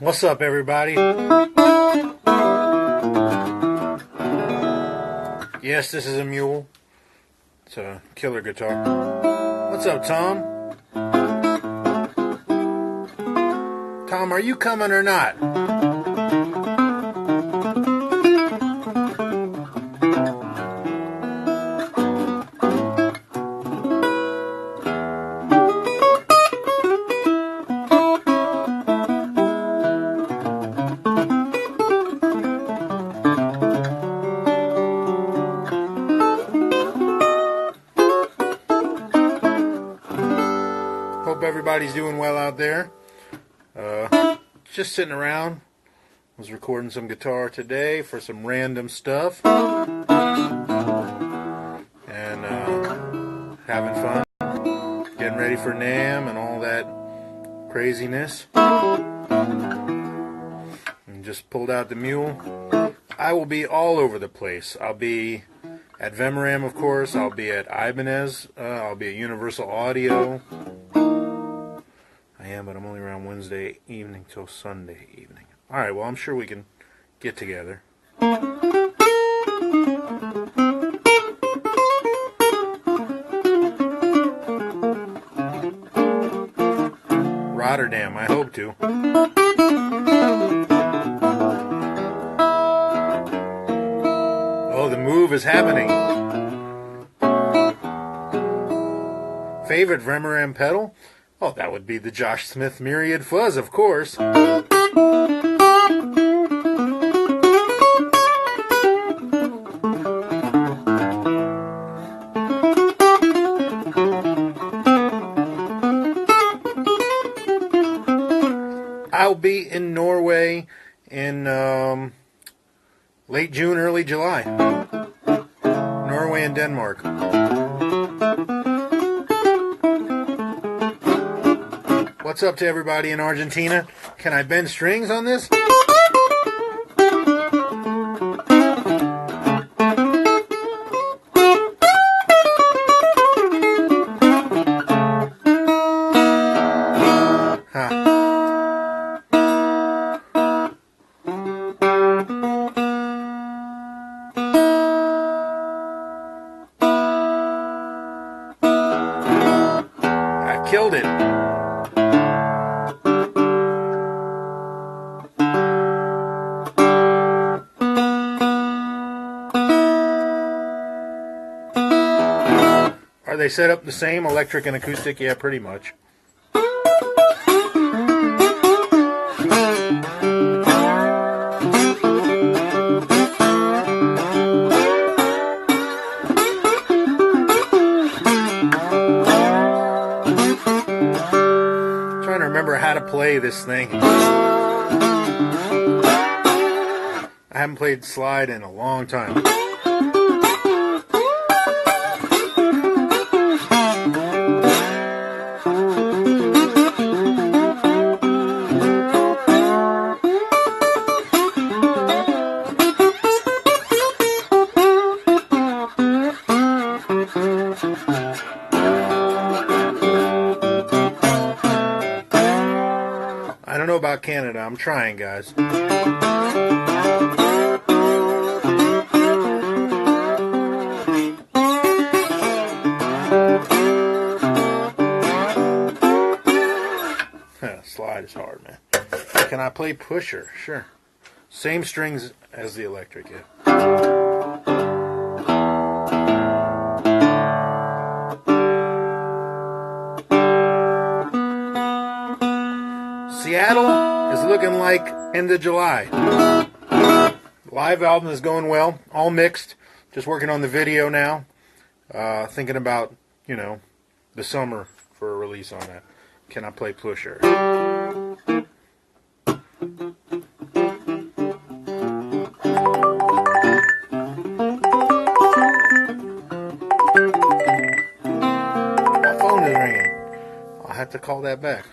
What's up, everybody? Yes, this is a mule. It's a killer guitar. What's up, Tom? Tom, are you coming or not? Hope everybody's doing well out there. Just sitting around. Was recording some guitar today for some random stuff. And having fun. Getting ready for NAMM and all that craziness. And just pulled out the mule. I will be all over the place. I'll be at Vemoram, of course. I'll be at Ibanez. I'll be at Universal Audio. I am, but I'm only around Wednesday evening till Sunday evening. Alright, well, I'm sure we can get together. Rotterdam, I hope to. Oh, the move is happening. Favorite Vemoram pedal? Oh, that would be the Josh Smith Myriad Fuzz, of course. I'll be in Norway in late June, early July. Norway and Denmark. What's up to everybody in Argentina? Can I bend strings on this? I killed it. Are they set up the same, electric and acoustic? Yeah, pretty much. Trying to remember how to play this thing. I haven't played slide in a long time. I don't know about Canada. I'm trying, guys. Slide is hard, man. Can I play pusher? Sure. Same strings as the electric, yeah. Seattle is looking like end of July. Live album is going well, all mixed. Just working on the video now. Thinking about, the summer for a release on that. Can I play pusher? My phone is ringing. I'll have to call that back.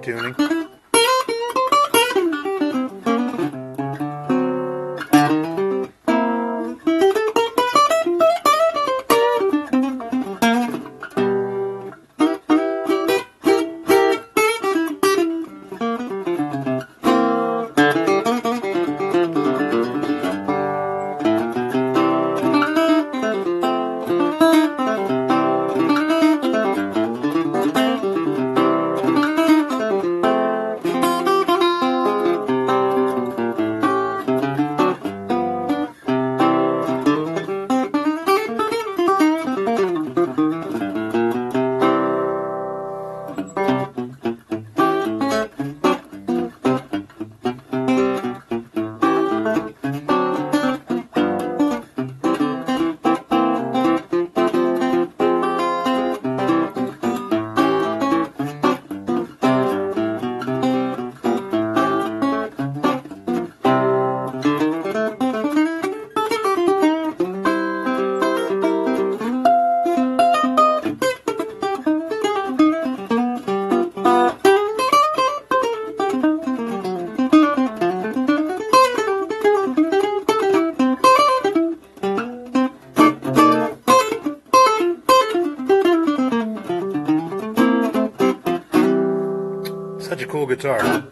tuning. Such a cool guitar.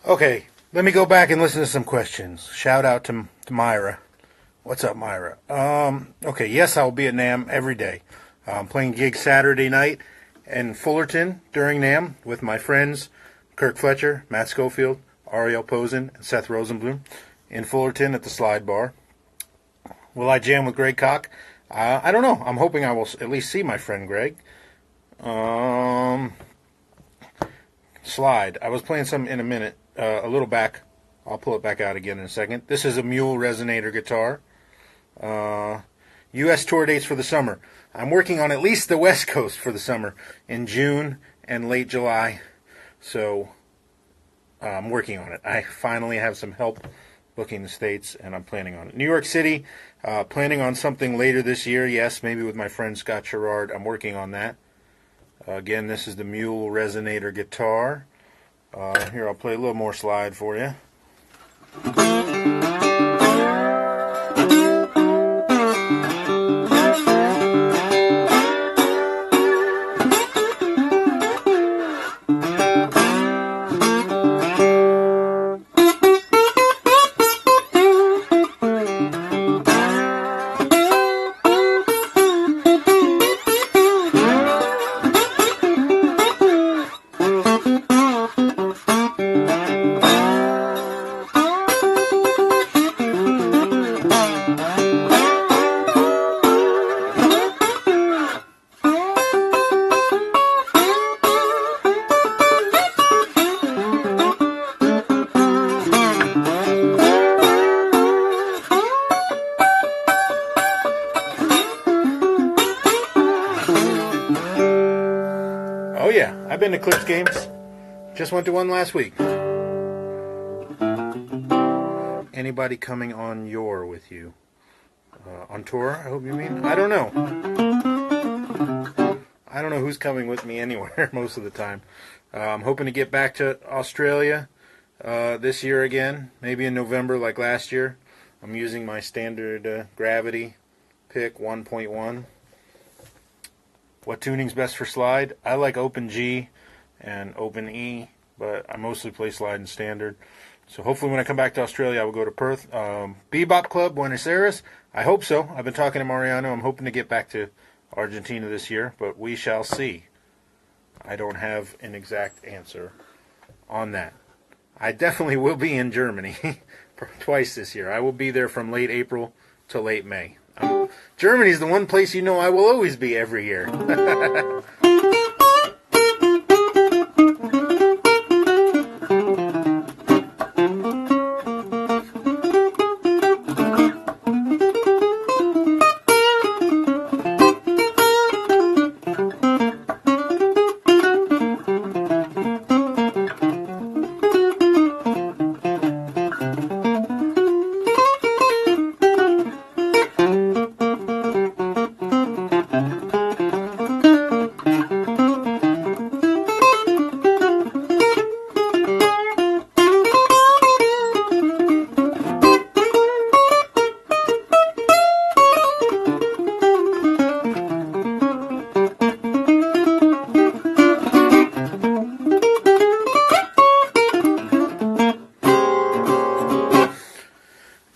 Okay, let me go back and listen to some questions. Shout out to Myra. What's up, Myra? Okay, yes, I'll be at NAMM every day. I'm playing gigs Saturday night in Fullerton during NAMM with my friends Kirk Fletcher, Matt Schofield, Ariel Posen, and Seth Rosenblum in Fullerton at the Slide Bar. Will I jam with Greg Koch? I don't know. I'm hoping I will at least see my friend Greg. Slide. I was playing some in a minute. A little back. I'll pull it back out again in a second. This is a Mule Resonator guitar. U.S. tour dates for the summer. I'm working on at least the West Coast for the summer in June and late July. So I'm working on it. I finally have some help booking the States, and I'm planning on it. New York City, planning on something later this year. Yes, maybe with my friend Scott Sherrard. I'm working on that. Again, this is the Mule Resonator guitar. Here, I'll play a little more slide for you. Oh yeah, I've been to Clips games. Just went to one last week. Anybody coming on with you? On tour, I hope you mean? I don't know. I don't know who's coming with me anywhere most of the time. I'm hoping to get back to Australia this year again, maybe in November like last year. I'm using my standard Gravity pick 1.1. What tuning's best for slide? I like Open G and Open E but I mostly play slide and standard. So hopefully when I come back to Australia, I will go to Perth. Bebop Club, Buenos Aires. I hope so. I've been talking to Mariano. I'm hoping to get back to Argentina this year, but we shall see. I don't have an exact answer on that. I definitely will be in Germany twice this year. I will be there from late April to late May. Germany's the one place I will always be every year.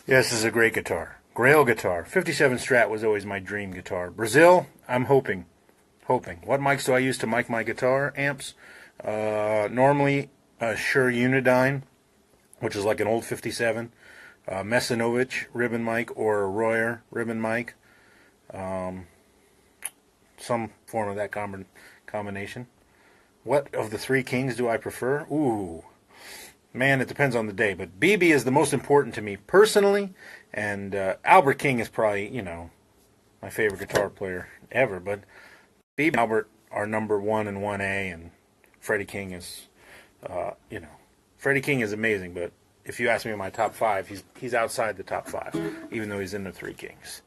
This is a great guitar. Grail guitar. 57 Strat was always my dream guitar. Brazil, I'm hoping. What mics do I use to mic my guitar amps? Normally a Shure Unidyne, which is like an old 57. Mesanovich ribbon mic or a Royer ribbon mic. Some form of that combination. What of the three Kings do I prefer? Ooh. Man, it depends on the day, but BB is the most important to me personally, and Albert King is probably, my favorite guitar player ever, but BB and Albert are number 1 and 1A, and Freddie King is, Freddie King is amazing, but if you ask me my top 5, he's outside the top 5, even though he's in the Three Kings.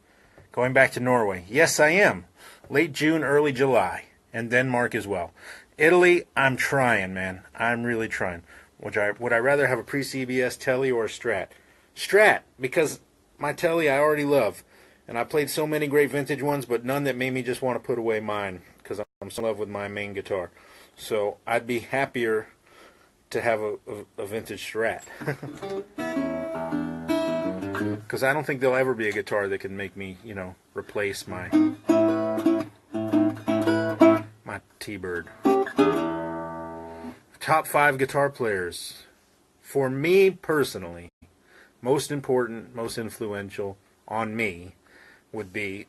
Going back to Norway, yes, I am. Late June, early July, and Denmark as well. Italy, I'm trying, man. I'm really trying. Would I rather have a pre-CBS Telly or a Strat? Strat, because my Telly I already love. And I played so many great vintage ones, but none that made me just want to put away mine, because I'm so in love with my main guitar. So I'd be happier to have a vintage Strat. Because I don't think there'll ever be a guitar that can make me, replace my T-Bird. Top 5 guitar players. For me personally, most important, most influential on me would be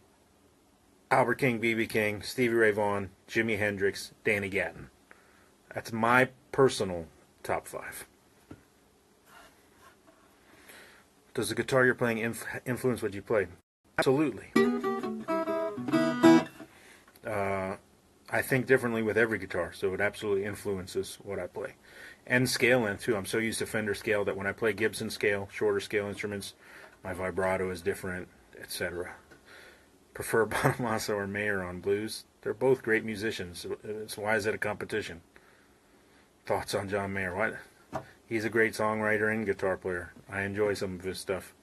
Albert King, B.B. King, Stevie Ray Vaughan, Jimi Hendrix, Danny Gatton. That's my personal top 5. Does the guitar you're playing influence what you play? Absolutely. I think differently with every guitar, so it absolutely influences what I play. And scale length, too. I'm so used to Fender scale that when I play Gibson scale, shorter scale instruments, my vibrato is different, etc. Prefer Bonamassa or Mayer on blues. They're both great musicians. So why is it a competition? Thoughts on John Mayer? What? He's a great songwriter and guitar player. I enjoy some of his stuff.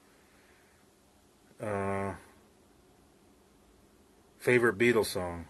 Favorite Beatles song?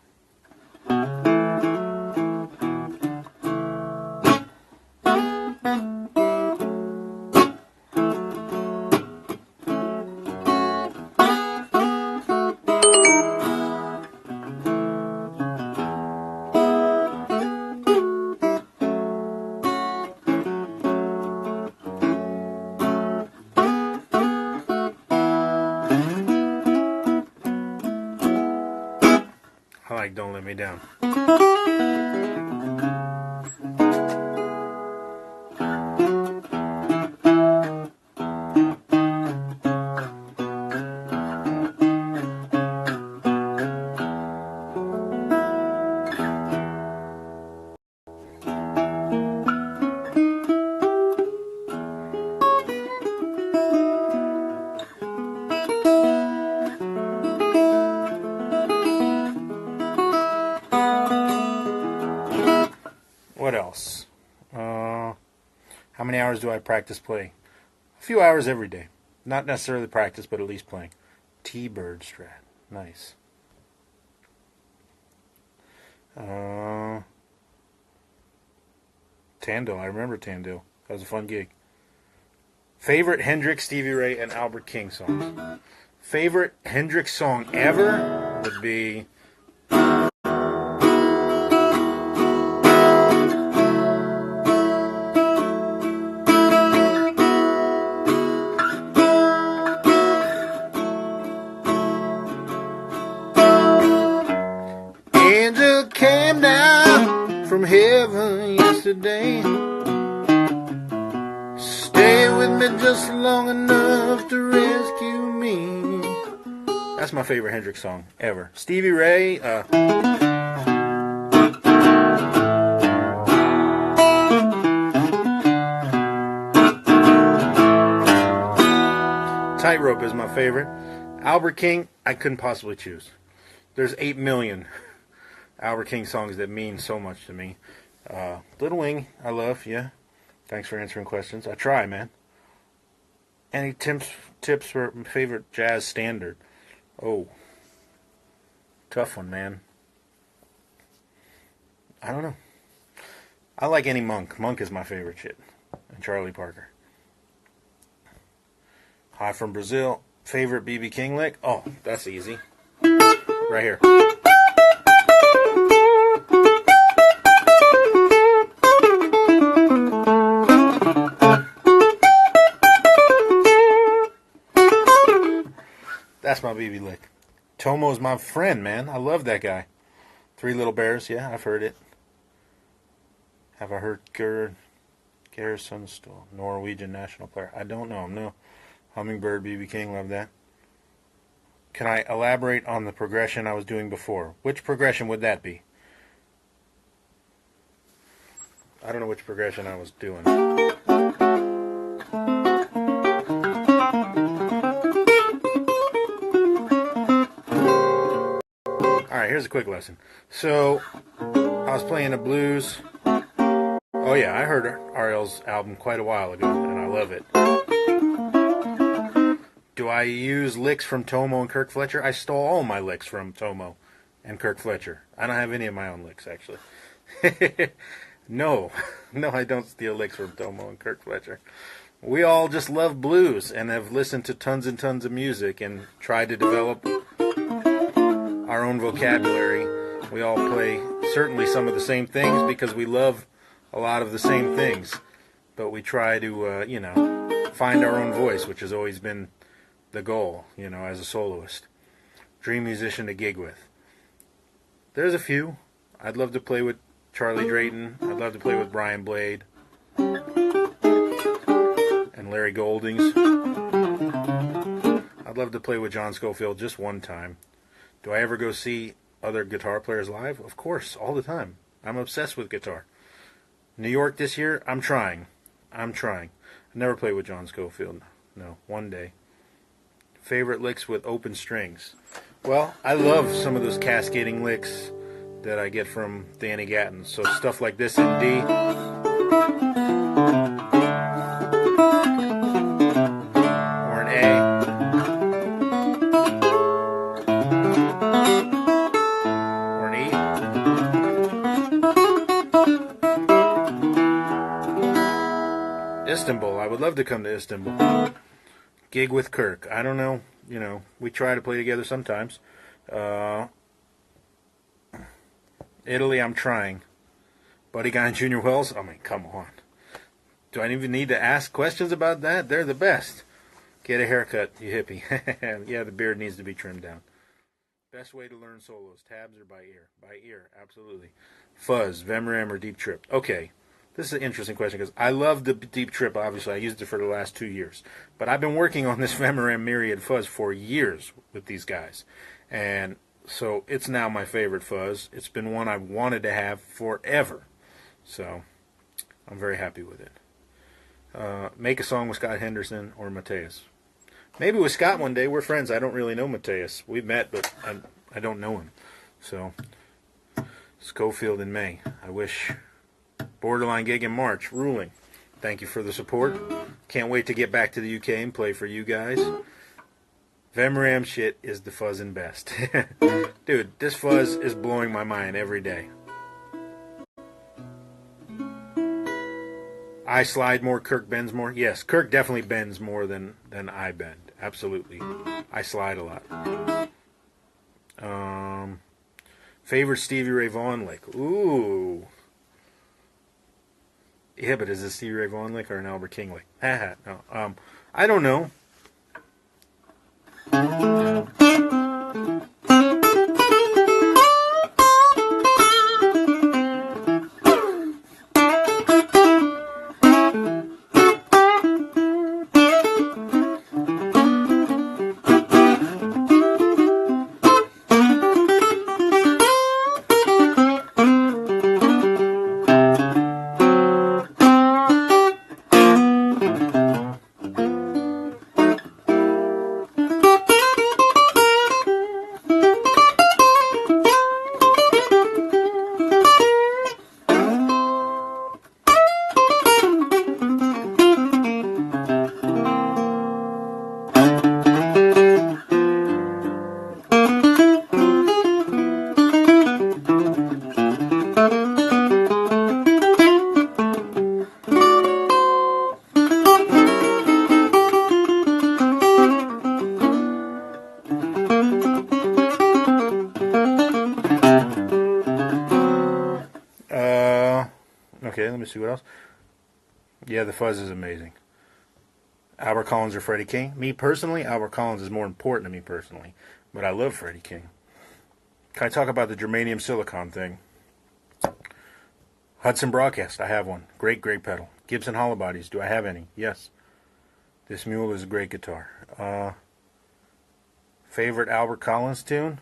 I like Don't Let Me Down. What else? How many hours do I practice playing? A few hours every day. Not necessarily practice, but at least playing. T-Bird Strat. Nice. Tandil. I remember Tandil. That was a fun gig. Favorite Hendrix, Stevie Ray, and Albert King songs. Favorite Hendrix song ever would be Angel came down from heaven yesterday. Stay with me just long enough to rescue me. That's my favorite Hendrix song ever. Stevie Ray, Tightrope is my favorite. Albert King, I couldn't possibly choose. There's 8 million Albert King songs that mean so much to me. Little Wing, I love, yeah. Thanks for answering questions. I try, man. Any tips for my favorite jazz standard? Oh, tough one, man. I don't know. I like any Monk. Monk is my favorite shit. And Charlie Parker. Hi from Brazil. Favorite B.B. King lick? Oh, that's easy. Right here. That's my BB lick. Tomo's my friend, man. I love that guy. Three Little Bears, yeah, I've heard it. Have I heard Garrison still? Norwegian national player. I don't know. No. Hummingbird, BB King, love that. Can I elaborate on the progression I was doing before? Which progression would that be? I don't know which progression I was doing. Alright, here's a quick lesson. So, I was playing the blues. Oh yeah, I heard RL's album quite a while ago, and I love it. Do I use licks from Tomo and Kirk Fletcher? I stole all my licks from Tomo and Kirk Fletcher. I don't have any of my own licks, actually. No, I don't steal licks from Tomo and Kirk Fletcher. We all just love blues and have listened to tons and tons of music and tried to develop our own vocabulary. We all play certainly some of the same things because we love a lot of the same things. But we try to, find our own voice, which has always been the goal, as a soloist. Dream musician to gig with. There's a few. I'd love to play with Charlie Drayton. I'd love to play with Brian Blade. And Larry Goldings. I'd love to play with John Scofield just one time. Do I ever go see other guitar players live? Of course, all the time. I'm obsessed with guitar. New York this year, I'm trying. I never played with John Scofield. No, one day. Favorite licks with open strings? Well, I love some of those cascading licks that I get from Danny Gatton. So stuff like this in D. Or an A. Or an E. Istanbul. I would love to come to Istanbul. Gig with Kirk. I don't know. We try to play together sometimes. Italy, I'm trying. Buddy Guy and Junior Wells? I mean, come on. Do I even need to ask questions about that? They're the best. Get a haircut, you hippie. Yeah, the beard needs to be trimmed down. Best way to learn solos, tabs or by ear? By ear, absolutely. Fuzz, Vemram, or Deep Trip? Okay. This is an interesting question because I love the Deep Trip, obviously. I used it for the last 2 years. But I've been working on this Vemram Myriad Fuzz for years with these guys. And so it's now my favorite fuzz. It's been one I've wanted to have forever. So I'm very happy with it. Make a song with Scott Henderson or Mateus. Maybe with Scott one day. We're friends. I don't really know Mateus. We've met, but I don't know him. So Scofield in May. I wish... Borderline gig in March, ruling. Thank you for the support. Can't wait to get back to the UK and play for you guys. Vemram shit is the fuzzin' best. Dude, this fuzz is blowing my mind every day. I slide more, Kirk bends more. Yes, Kirk definitely bends more than I bend. Absolutely. I slide a lot. Favorite Stevie Ray Vaughan lick? Ooh. Yeah, but is it Stevie Ray Vaughan lick or an Albert King lick? Haha, no. I don't know. Okay, let me see what else. Yeah, the fuzz is amazing. Albert Collins or Freddie King? Me personally, Albert Collins is more important to me personally, but I love Freddie King. Can I talk about the germanium silicon thing? Hudson Broadcast, I have one. Great pedal. Gibson hollow bodies, do I have any? Yes. This mule is a great guitar. Favorite Albert Collins tune?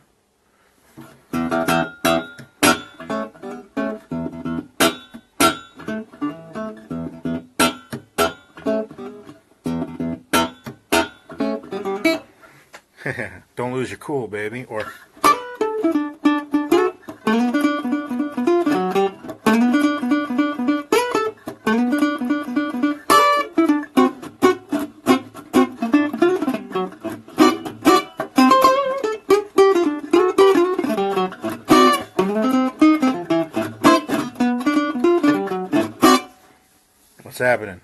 Don't lose your cool, baby. Or what's happening?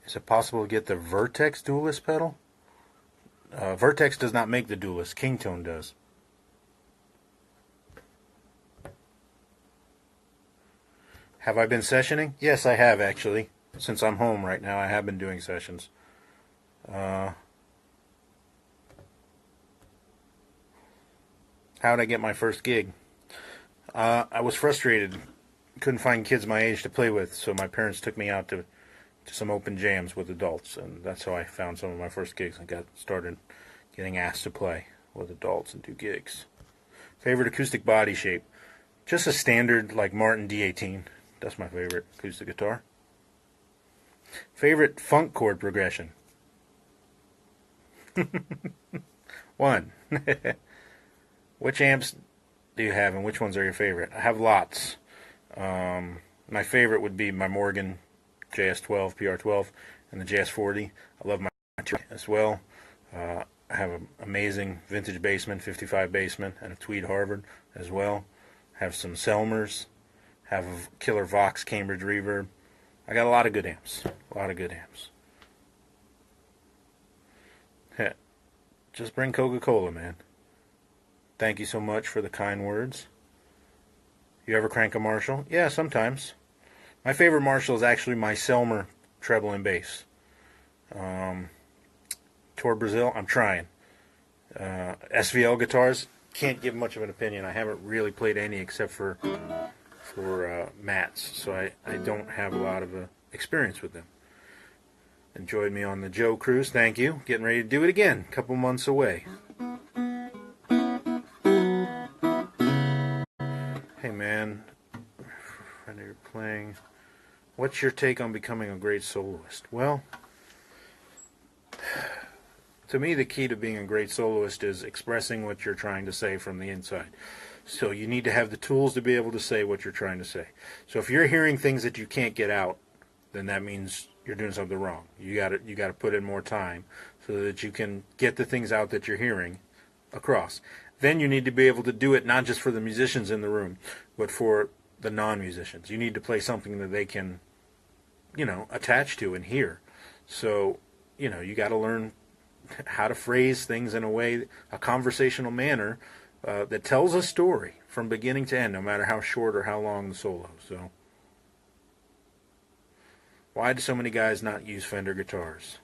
Is it possible to get the Vertex Duelist pedal? Vertex does not make the Duelist. Kingtone does. Have I been sessioning? Yes, I have actually. Since I'm home right now, I have been doing sessions. How did I get my first gig? I was frustrated. Couldn't find kids my age to play with, so my parents took me out to some open jams with adults, and that's how I found some of my first gigs and got started getting asked to play with adults and do gigs. Favorite acoustic body shape? Just a standard like Martin D18. That's my favorite acoustic guitar. Favorite funk chord progression? 1. Which amps do you have and which ones are your favorite? I have lots. My favorite would be my Morgan JS12, PR12, and the JS40. I love my as well. I have an amazing vintage Bassman, 55 Bassman, and a Tweed Harvard as well. Have some Selmers. Have a killer Vox Cambridge Reverb. I got a lot of good amps. A lot of good amps. Just bring Coca-Cola, man. Thank you so much for the kind words. You ever crank a Marshall? Yeah, sometimes. My favorite Marshall is actually my Selmer treble and bass. Tour Brazil, I'm trying. SVL guitars, can't give much of an opinion. I haven't really played any except for Matt's, so I don't have a lot of experience with them. Enjoyed me on the Joe cruise, thank you. Getting ready to do it again, a couple months away. Hey man, friend you're playing. What's your take on becoming a great soloist? Well, to me the key to being a great soloist is expressing what you're trying to say from the inside. So you need to have the tools to be able to say what you're trying to say. So if you're hearing things that you can't get out, then that means you're doing something wrong. You got to put in more time so that you can get the things out that you're hearing across. Then you need to be able to do it not just for the musicians in the room, but for the non-musicians. You need to play something that they can attach to and hear. So, you got to learn how to phrase things in a conversational manner that tells a story from beginning to end, no matter how short or how long the solo. So, why do so many guys not use Fender guitars?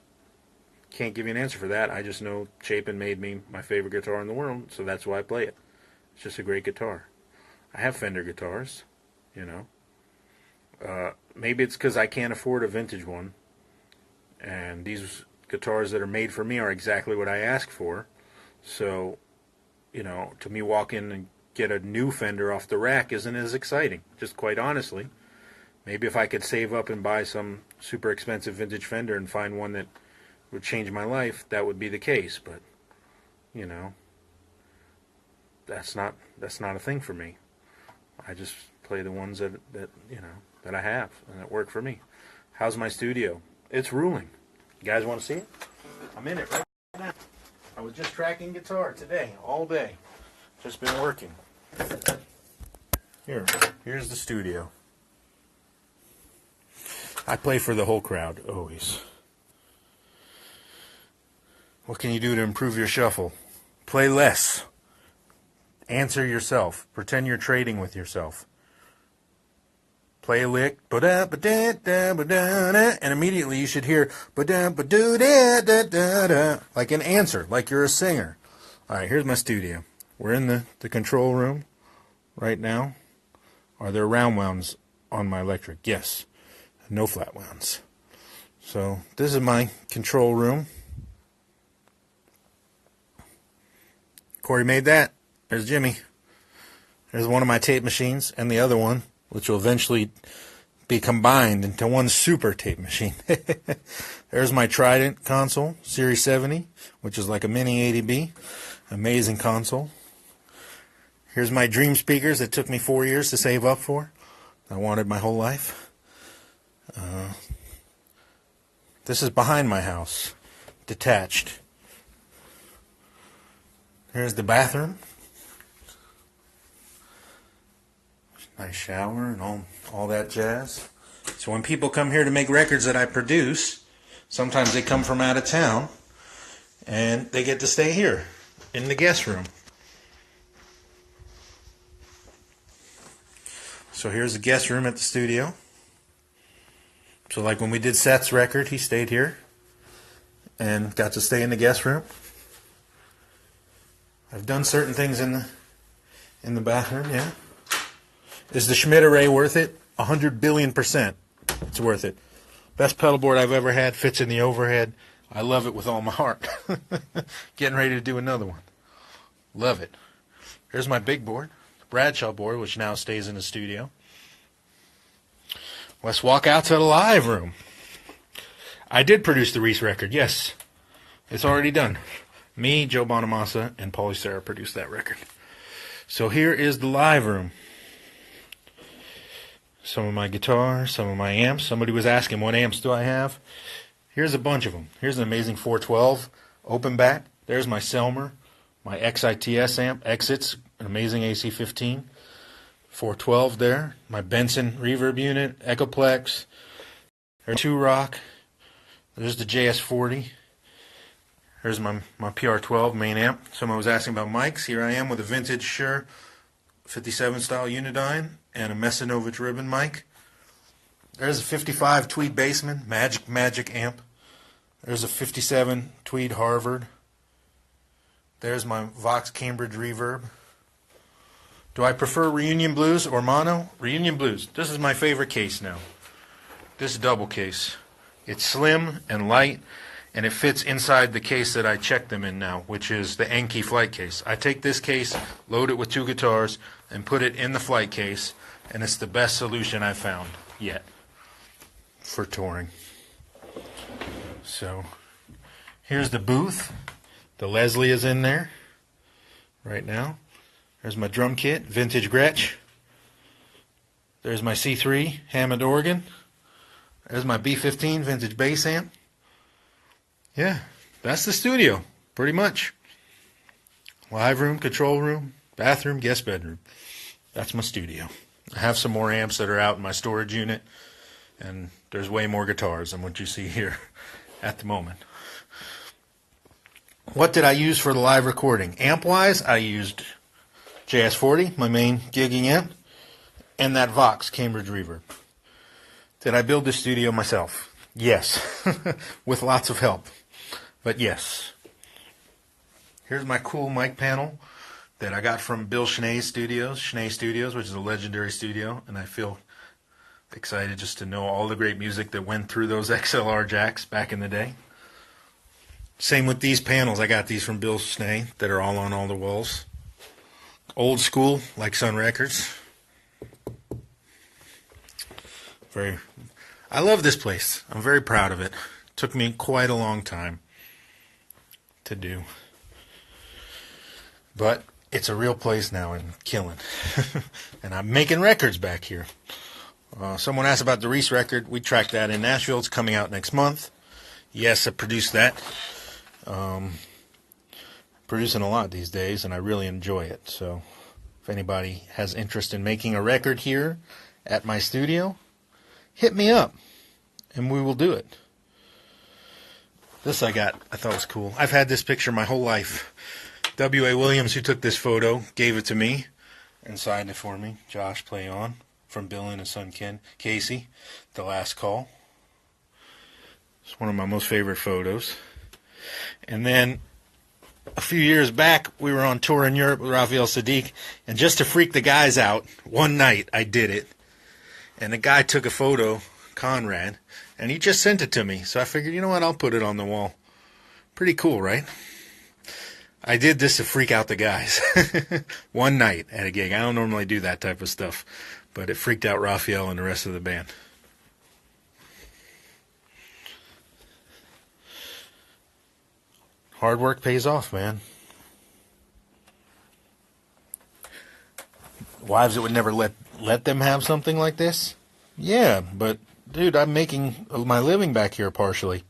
Can't give you an answer for that. I just know Chapin made me my favorite guitar in the world, so that's why I play it. It's just a great guitar. I have Fender guitars, maybe it's because I can't afford a vintage one, and these guitars that are made for me are exactly what I ask for. So, to me, walk in and get a new Fender off the rack isn't as exciting, just quite honestly. Maybe if I could save up and buy some super expensive vintage Fender and find one that would change my life, that would be the case. But, that's not a thing for me. I just play the ones that I have and that work for me. How's my studio? It's ruling. You guys want to see it? I'm in it right now. I was just tracking guitar today, all day. Just been working. Here's the studio. I play for the whole crowd, always. What can you do to improve your shuffle? Play less. Answer yourself. Pretend you're trading with yourself. Play a lick, and immediately you should hear like an answer, like you're a singer. All right, here's my studio. We're in the control room right now. Are there round wounds on my electric? Yes. No flat wounds. So this is my control room. Corey made that. There's Jimmy. There's one of my tape machines, and the other one, which will eventually be combined into one super tape machine. There's my Trident console, Series 70, which is like a mini 80B. Amazing console. Here's my Dream speakers that took me 4 years to save up for. I wanted my whole life. This is behind my house, detached. Here's the bathroom. Nice shower and all that jazz. So when people come here to make records that I produce, sometimes they come from out of town, and they get to stay here in the guest room. So here's the guest room at the studio. So like when we did Seth's record, he stayed here and got to stay in the guest room. I've done certain things in the bathroom, yeah. Is the Schmidt Array worth it? 100 billion%. It's worth it. Best pedal board I've ever had, fits in the overhead. I love it with all my heart. Getting ready to do another one. Love it. Here's my big board, the Bradshaw board, which now stays in the studio. Let's walk out to the live room. I did produce the Reese record, yes. It's already done. Me, Joe Bonamassa, and Paulie Serra produced that record. So here is the live room. Some of my guitars, some of my amps. Somebody was asking, what amps do I have? Here's a bunch of them. Here's an amazing 412 open back. There's my Selmer, my XITS amp, Exits, an amazing AC-15. 412 there. My Benson reverb unit, Echoplex. There's 2-Rock. There's the JS40. Here's my PR12 main amp. Someone was asking about mics. Here I am with a vintage Shure 57 style Unidyne and a Mesinovich ribbon mic. There's a 55 Tweed Bassman, Magic amp. There's a 57 Tweed Harvard. There's my Vox Cambridge reverb. Do I prefer Reunion Blues or mono? Reunion Blues. This is my favorite case now. This double case. It's slim and light, and it fits inside the case that I checked them in now, which is the Enki flight case. I take this case, load it with 2 guitars, and put it in the flight case, and it's the best solution I've found yet for touring. So here's the booth. The Leslie is in there right now. There's my drum kit, vintage Gretsch. There's my C3 Hammond organ. There's my B15 vintage bass amp. Yeah, that's the studio, pretty much. Live room, control room, bathroom, guest bedroom. That's my studio. I have some more amps that are out in my storage unit. And there's way more guitars than what you see here at the moment. What did I use for the live recording? Amp-wise, I used JS40, my main gigging amp, and that Vox Cambridge Reverb. Did I build the studio myself? Yes, with lots of help, but yes. Here's my cool mic panel that I got from Bill Schnee Studios, which is a legendary studio, and I feel excited just to know all the great music that went through those XLR jacks back in the day. Same with these panels. I got these from Bill Schnee that are all on all the walls. Old school, like Sun Records. I love this place. I'm very proud of it. Took me quite a long time to do. But it's a real place now and killing. And I'm making records back here. Someone asked about the Reese record. We tracked that in Nashville. It's coming out next month. Yes, I produced that. Producing a lot these days, and I really enjoy it. So if anybody has interest in making a record here at my studio, hit me up, and we will do it. This I thought was cool. I've had this picture my whole life. W.A. Williams, who took this photo, gave it to me and signed it for me. Josh Play On, from Bill and his son Casey, The Last Call. It's one of my most favorite photos. And then a few years back, we were on tour in Europe with Raphael Saadiq, and just to freak the guys out, one night I did it. And the guy took a photo, Conrad, and he just sent it to me. So I figured, you know what, I'll put it on the wall. Pretty cool, right? I did this to freak out the guys. One night at a gig. I don't normally do that type of stuff, but it freaked out Raphael and the rest of the band. Hard work pays off, man. Wives that would never let them have something like this? Yeah, but dude, I'm making my living back here partially.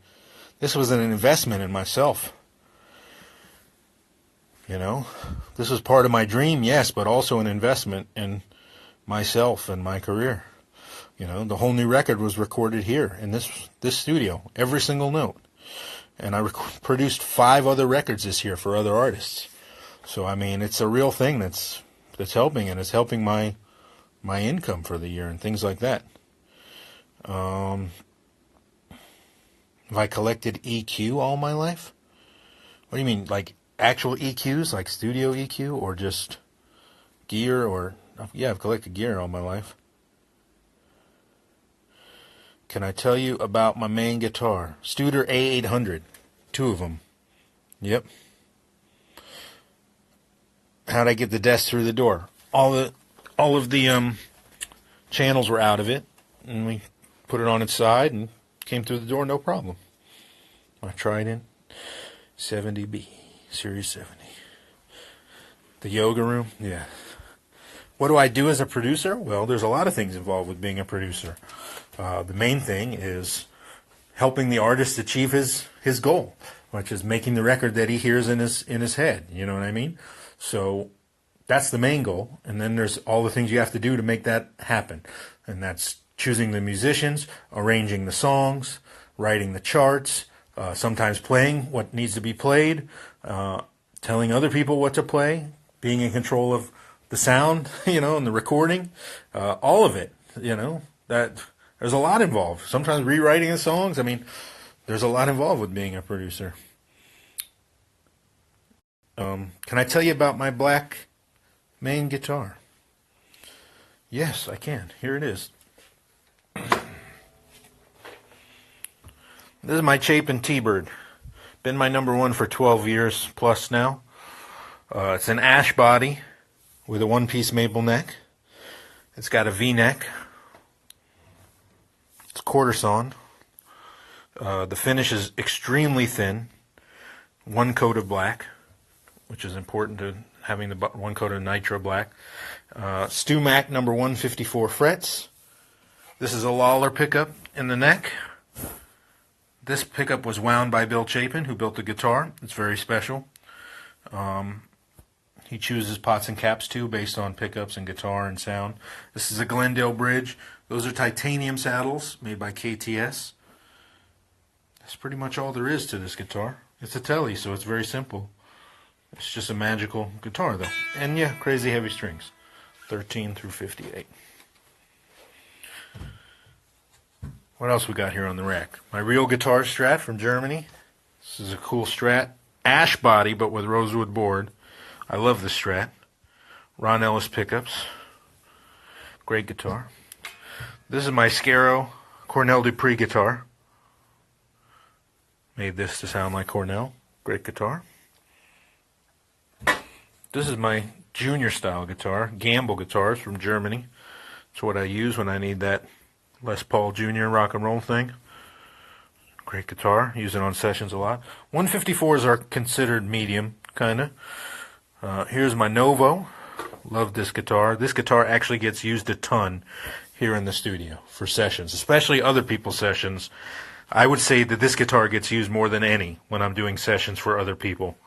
This was an investment in myself. You know, this was part of my dream, yes, but also an investment in myself and my career. You know, the whole new record was recorded here in this studio, every single note. And I produced 5 other records this year for other artists. So I mean, it's a real thing that's helping, and it's helping my income for the year and things like that. Have I collected EQ all my life? What do you mean, like actual EQs, like studio EQ, or just gear? Or yeah, I've collected gear all my life. Can I tell you about my main guitar? Studer A800. 2 of them. Yep. How'd I get the desk through the door? All of the channels were out of it, and we put it on its side and came through the door, no problem. I tried in 70B, Series 70. The yoga room, yeah. What do I do as a producer? Well, there's a lot of things involved with being a producer. The main thing is helping the artist achieve his goal, which is making the record that he hears in his head. You know what I mean? So that's the main goal. And then there's all the things you have to do to make that happen. And that's choosing the musicians, arranging the songs, writing the charts, sometimes playing what needs to be played, telling other people what to play, being in control of the sound, you know, and the recording, all of it, you know, that there's a lot involved. Sometimes rewriting the songs. I mean, there's a lot involved with being a producer. Can I tell you about my black main guitar? Yes, I can. Here it is. This is my Chapin T-Bird. Been my number 1 for 12 years plus now. It's an ash body with a one-piece maple neck. It's got a V-neck. It's quarter sawn. The finish is extremely thin. 1 coat of black, which is important to having the 1 coat of nitro black. StewMac number 154 frets. This is a Lawler pickup in the neck. This pickup was wound by Bill Chapin, who built the guitar. It's very special. He chooses pots and caps too, based on pickups and guitar and sound. This is a Glendale bridge. Those are titanium saddles made by KTS. That's pretty much all there is to this guitar. It's a Tele, so it's very simple. It's just a magical guitar, though. And yeah, crazy heavy strings. 13 through 58. What else we got here on the rack? My real guitar Strat from Germany. This is a cool Strat. Ash body, but with rosewood board. I love this Strat. Ron Ellis pickups. Great guitar. This is my Scaro Cornell Dupree guitar. Made this to sound like Cornell. Great guitar. This is my junior style guitar. Gamble guitars from Germany. It's what I use when I need that Les Paul Jr. rock and roll thing. Great guitar. Use it on sessions a lot. 154s are considered medium, kind of. Here's my Novo. Love this guitar. This guitar actually gets used a ton here in the studio for sessions, especially other people's sessions. I would say that this guitar gets used more than any when I'm doing sessions for other people.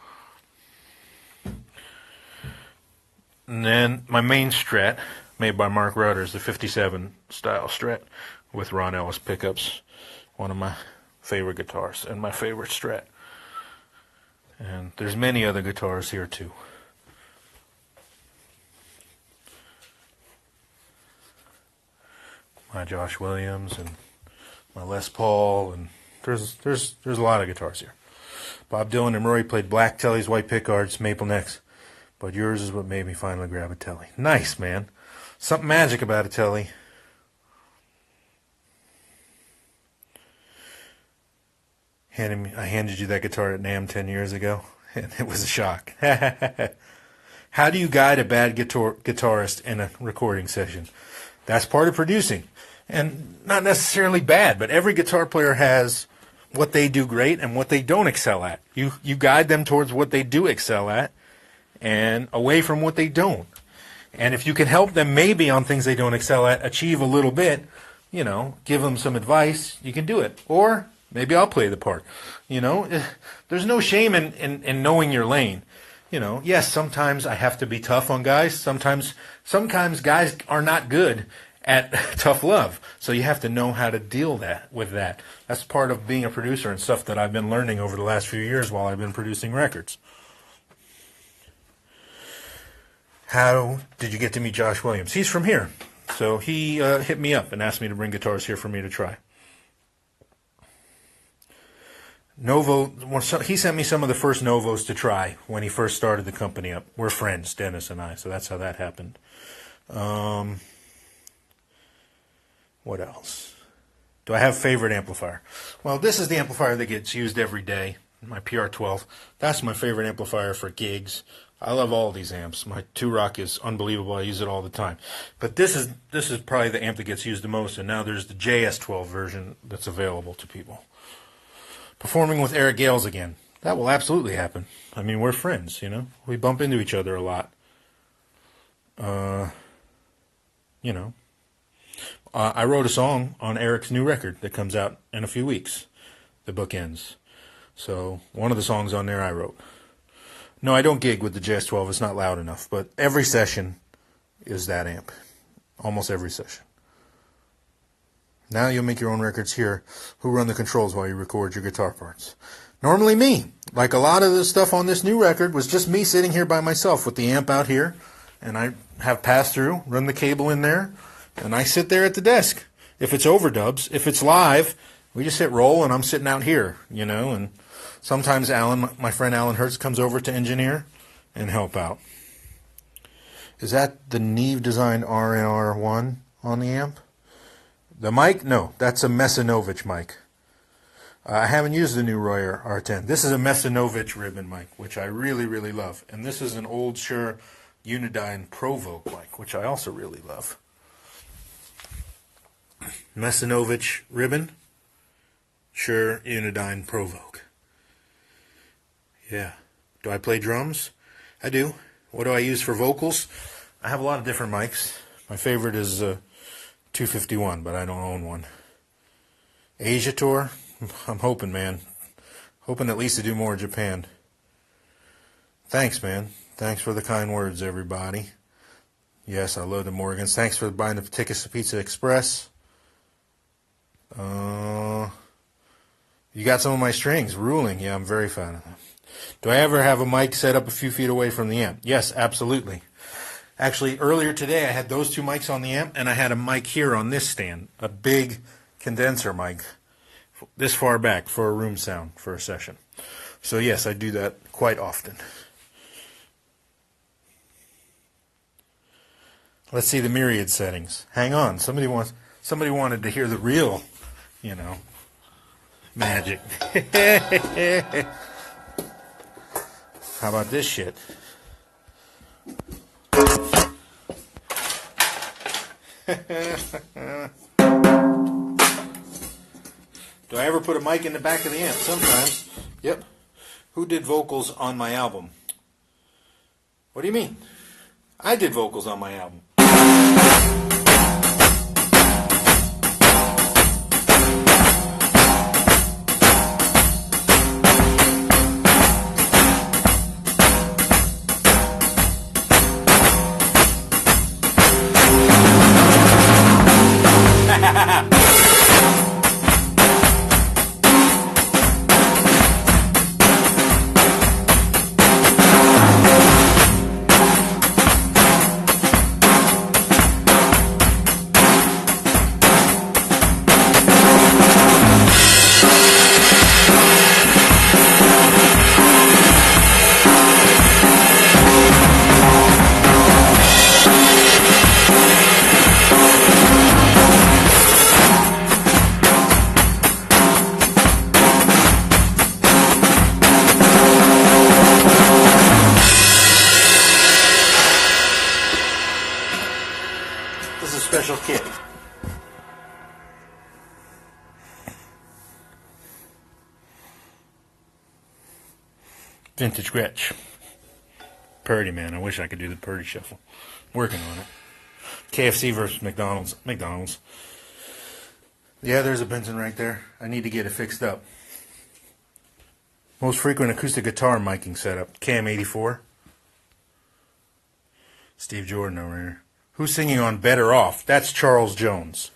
And then my main Strat, made by Mark Rutters, the 57 style Strat with Ron Ellis pickups. One of my favorite guitars and my favorite Strat. And there's many other guitars here too. My Josh Williams and my Les Paul, and there's a lot of guitars here. Bob Dylan and Rory played black Tellys, white pickards, maple necks, but yours is what made me finally grab a Telly. Nice, man. Something magic about a Telly. I handed you that guitar at NAMM 10 years ago, and it was a shock. How do you guide a bad guitarist in a recording session? That's part of producing. And not necessarily bad, but every guitar player has what they do great and what they don't excel at. You guide them towards what they do excel at and away from what they don't. And if you can help them maybe on things they don't excel at, achieve a little bit, give them some advice, you can do it. Or maybe I'll play the part. There's no shame in knowing your lane. Yes, sometimes I have to be tough on guys. Sometimes guys are not good at tough love. So you have to know how to deal with that. That's part of being a producer and stuff that I've been learning over the last few years while I've been producing records. How did you get to meet Josh Williams? He's from here. So he hit me up and asked me to bring guitars here for me to try. Novo, he sent me some of the first Novos to try when he first started the company up. We're friends, Dennis and I, so that's how that happened. What else? Do I have a favorite amplifier? Well, this is the amplifier that gets used every day, my PR12. That's my favorite amplifier for gigs. I love all these amps. My 2-Rock is unbelievable. I use it all the time. But this is probably the amp that gets used the most, and now there's the JS12 version that's available to people. Performing with Eric Gales again. That will absolutely happen. I mean, we're friends, We bump into each other a lot. I wrote a song on Eric's new record that comes out in a few weeks, The Bookends. So one of the songs on there I wrote. No, I don't gig with the JS12. It's not loud enough. But every session is that amp. Almost every session. Now you'll make your own records here. Who run the controls while you record your guitar parts? Normally me. Like a lot of the stuff on this new record was just me sitting here by myself with the amp out here. And I have pass-through, run the cable in there, and I sit there at the desk. If it's overdubs, if it's live, we just hit roll and I'm sitting out here, and sometimes Alan, my friend Alan Hertz, comes over to engineer and help out. Is that the Neve designed RNR1 on the amp? The mic? No, that's a Mesanovich mic. I haven't used the new Royer R10. This is a Mesanovich ribbon mic, which I really, really love. And this is an old Shure Unidyne Provoke mic, which I also really love. Mesanovich ribbon, Shure Unidyne Provoke. Yeah. Do I play drums? I do. What do I use for vocals? I have a lot of different mics. My favorite is 251, but I don't own one. Asia tour? I'm hoping, man. Hoping at least to do more in Japan. Thanks, man. Thanks for the kind words, everybody. Yes, I love the Morgans. Thanks for buying the tickets to Pizza Express. You got some of my strings. Ruling. Yeah, I'm very fan of them. Do I ever have a mic set up a few feet away from the amp? Yes, absolutely. Actually, earlier today, I had those two mics on the amp, and I had a mic here on this stand, a big condenser mic, this far back for a room sound for a session. So yes, I do that quite often. Let's see the myriad settings. Hang on, somebody wanted to hear the real, magic. How about this shit? Do I ever put a mic in the back of the amp? Sometimes. Yep. Who did vocals on my album? What do you mean? I did vocals on my album. This is a special kit. Vintage Gretsch. Purdy, man. I wish I could do the Purdy shuffle. Working on it. KFC versus McDonald's. McDonald's. Yeah, there's a Benson right there. I need to get it fixed up. Most frequent acoustic guitar miking setup. KM84. Steve Jordan over here. Who's singing on Better Off? That's Charles Jones.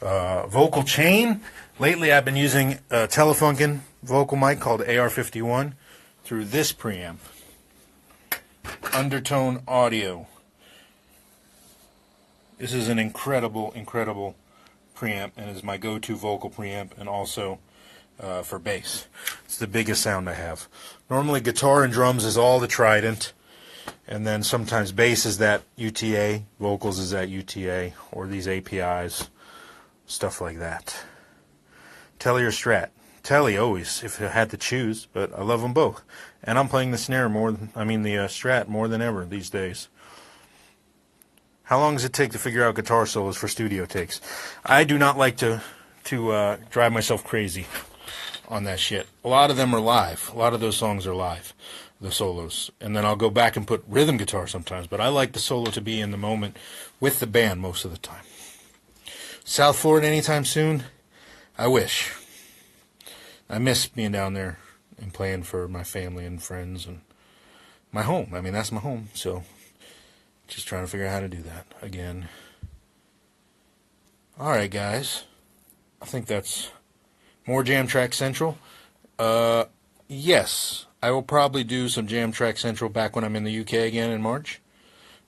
Vocal chain. Lately I've been using a Telefunken vocal mic called AR51 through this preamp. Undertone Audio. This is an incredible, incredible preamp and is my go-to vocal preamp and also for bass. It's the biggest sound I have. Normally guitar and drums is all the Trident. And then sometimes bass is that UTA, vocals is that UTA, or these APIs, stuff like that. Tele or Strat? Tele always, if I had to choose, but I love them both. And I'm playing the snare the Strat more than ever these days. How long does it take to figure out guitar solos for studio takes? I do not like to drive myself crazy on that shit. A lot of them are live. A lot of those songs are live. The solos, and then I'll go back and put rhythm guitar sometimes, but I like the solo to be in the moment with the band most of the time. South Florida anytime soon? I wish. I miss being down there and playing for my family and friends and my home. I mean, that's my home, so just trying to figure out how to do that again. Alright, guys. I think that's more Jam Track Central. Yes. I will probably do some Jam Track Central back when I'm in the UK again in March.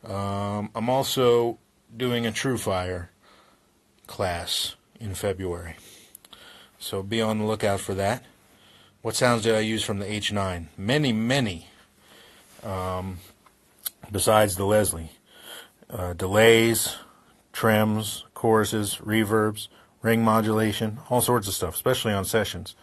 I'm also doing a TrueFire class in February. So be on the lookout for that. What sounds did I use from the H9? Many, many. Besides the Leslie. Delays, trims, choruses, reverbs, ring modulation, all sorts of stuff, especially on sessions.